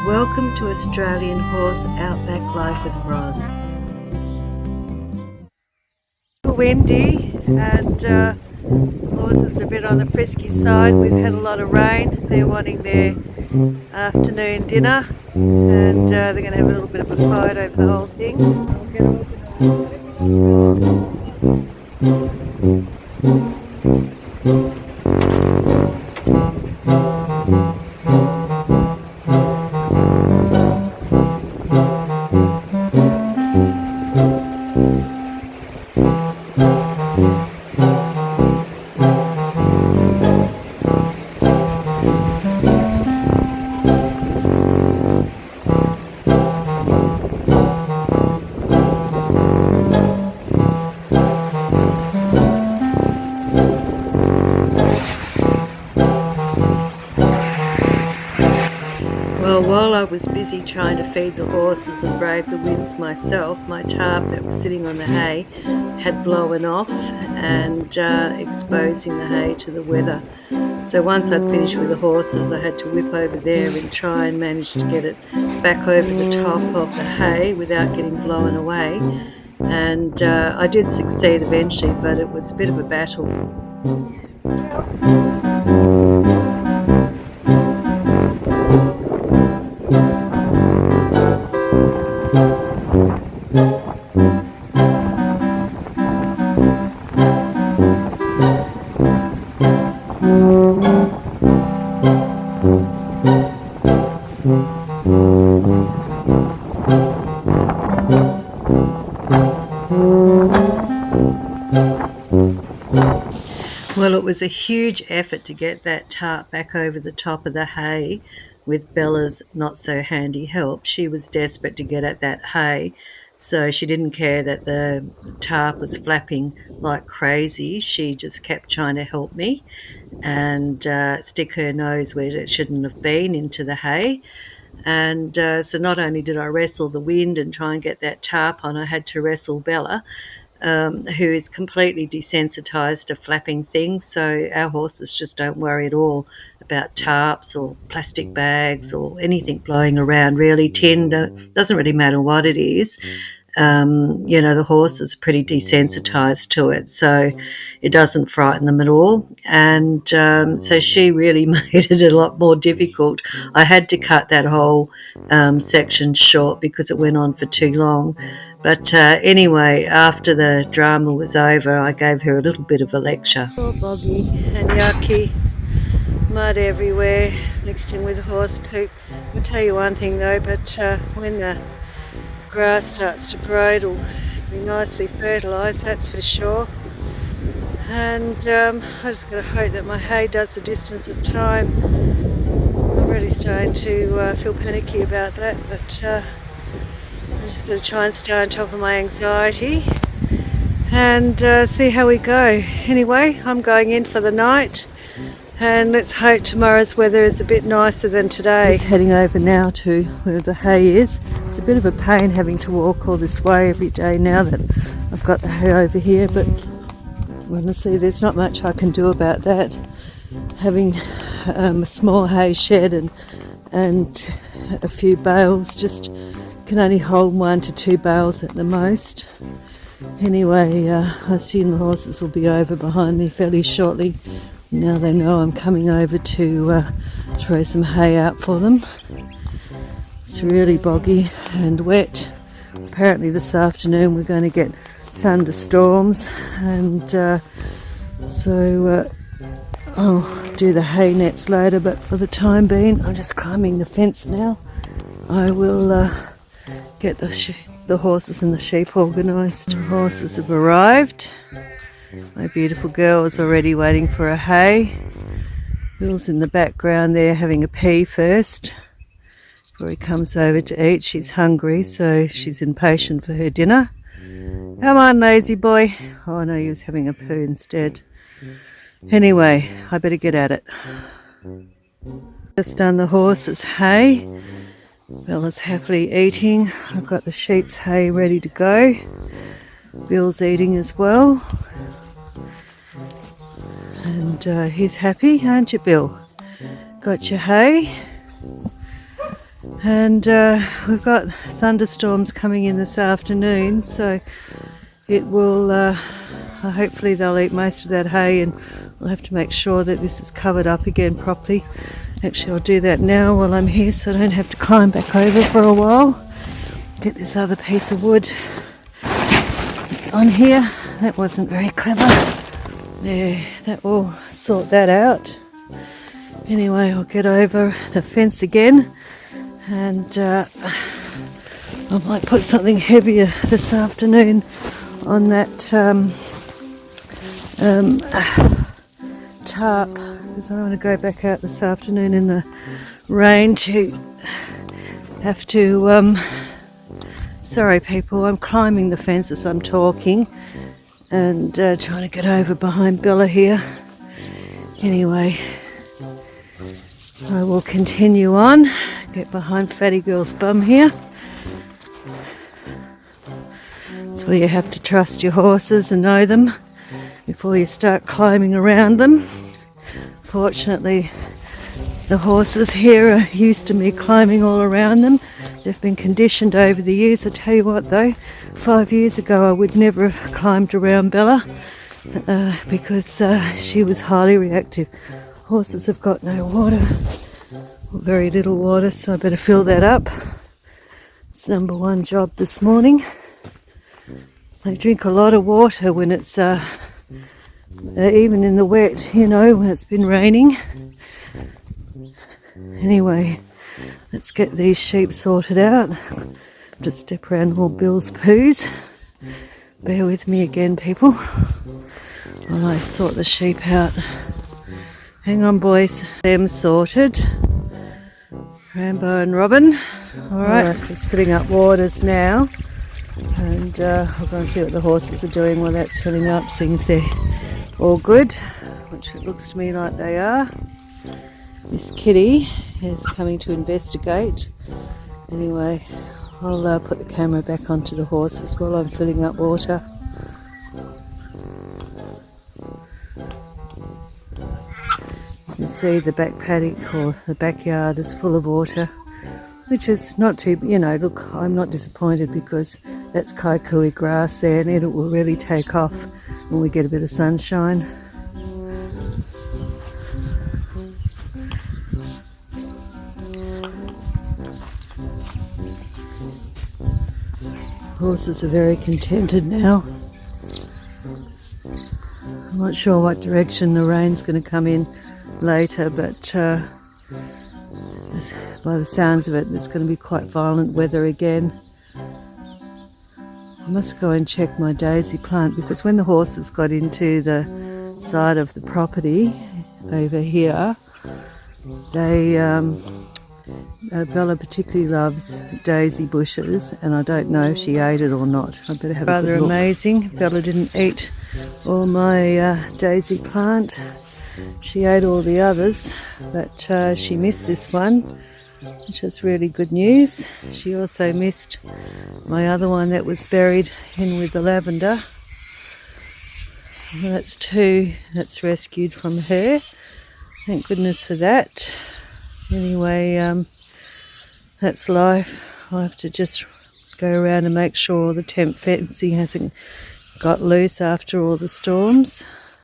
Welcome to Australian Horse Outback Life with Roz. Windy and horses are a bit on the frisky side. We've had a lot of rain. They're wanting their afternoon dinner and they're going to have a little bit of a fight over the whole thing. Well, while I was busy trying to feed the horses and brave the winds myself, my tarp that was sitting on the hay had blown off and exposing the hay to the weather. So once I'd finished with the horses, I had to whip over there and try and manage to get it back over the top of the hay without getting blown away. And I did succeed eventually, but it was a bit of a battle. Well, it was a huge effort to get that tarp back over the top of the hay with Bella's not so handy help. She was desperate to get at that hay, so she didn't care that the tarp was flapping like crazy. She just kept trying to help me and stick her nose where it shouldn't have been, into the hay. And so not only did I wrestle the wind and try and get that tarp on, I had to wrestle Bella, who is completely desensitized to flapping things. So our horses just don't worry at all about tarps or plastic bags or anything blowing around, really. Tin, doesn't really matter what it is. The horse is pretty desensitized to it, so it doesn't frighten them at all. And so she really made it a lot more difficult. I had to cut that whole section short because it went on for too long. But anyway, after the drama was over, I gave her a little bit of a lecture. All boggy and yucky, mud everywhere, mixed in with horse poop. I'll tell you one thing though, but when the grass starts to grow, it'll be nicely fertilised, that's for sure. And I just got to hope that my hay does the distance of time. I'm really starting to feel panicky about that, but I'm just going to try and stay on top of my anxiety and see how we go. Anyway, I'm going in for the night, and let's hope tomorrow's weather is a bit nicer than today. Just heading over now to where the hay is. It's a bit of a pain having to walk all this way every day now that I've got the hay over here, but honestly there's not much I can do about that. Having a small hay shed and a few bales, just can only hold 1 to 2 bales at the most. Anyway, I assume the horses will be over behind me fairly shortly. Now they know I'm coming over to throw some hay out for them. It's really boggy and wet. Apparently this afternoon we're going to get thunderstorms, and so I'll do the hay nets later, but for the time being I'm just climbing the fence now. I will get the horses and the sheep organised. The horses have arrived. My beautiful girl is already waiting for a hay. Bill's in the background there having a pee first before he comes over to eat. She's hungry, so she's impatient for her dinner. Come on, lazy boy. Oh no, he was having a poo instead. Anyway, I better get at it. Just done the horses' hay. Bella's happily eating. I've got the sheep's hay ready to go. Bill's eating as well. And he's happy, aren't you, Bill? Got your hay. And we've got thunderstorms coming in this afternoon, so it will hopefully they'll eat most of that hay, and we'll have to make sure that this is covered up again properly. Actually, I'll do that now while I'm here so I don't have to climb back over for a while. Get this other piece of wood on here. That wasn't very clever. Yeah, that will sort that out. Anyway, I'll get over the fence again, and I might put something heavier this afternoon on that tarp, because I don't want to go back out this afternoon in the rain to have to sorry people, I'm climbing the fence as I'm talking and trying to get over behind Bella here. Anyway, I will continue on, get behind Fatty Girl's bum here. That's where you have to trust your horses and know them before you start climbing around them. Fortunately, the horses here are used to me climbing all around them. They've been conditioned over the years. I tell you what though, 5 years ago I would never have climbed around Bella because she was highly reactive. Horses have got no water, or very little water, so I better fill that up. It's number one job this morning. They drink a lot of water when it's even in the wet, you know, when it's been raining. Anyway, let's get these sheep sorted out. Just step around all Bill's poos. Bear with me again, people, while I sort the sheep out. Hang on, boys. Them sorted. Rambo and Robin. Alright, just filling up waters now. And I'll go and see what the horses are doing while that's filling up, seeing if they're all good, which it looks to me like they are. This kitty is coming to investigate. Anyway, I'll put the camera back onto the horses while I'm filling up water. You can see the back paddock or the backyard is full of water, which is not too, you know, look, I'm not disappointed because that's kaikui grass there and it will really take off when we get a bit of sunshine. Horses are very contented now. I'm not sure what direction the rain's going to come in later, but by the sounds of it, it's going to be quite violent weather again. I must go and check my daisy plant because when the horses got into the side of the property over here, they Bella particularly loves daisy bushes, and I don't know if she ate it or not. I better have a good look. Rather amazing. Bella didn't eat all my daisy plant. She ate all the others, but she missed this one, which is really good news. She also missed my other one that was buried in with the lavender. Well, that's two that's rescued from her. Thank goodness for that. Anyway, that's life. I have to just go around and make sure the temp fencing hasn't got loose after all the storms.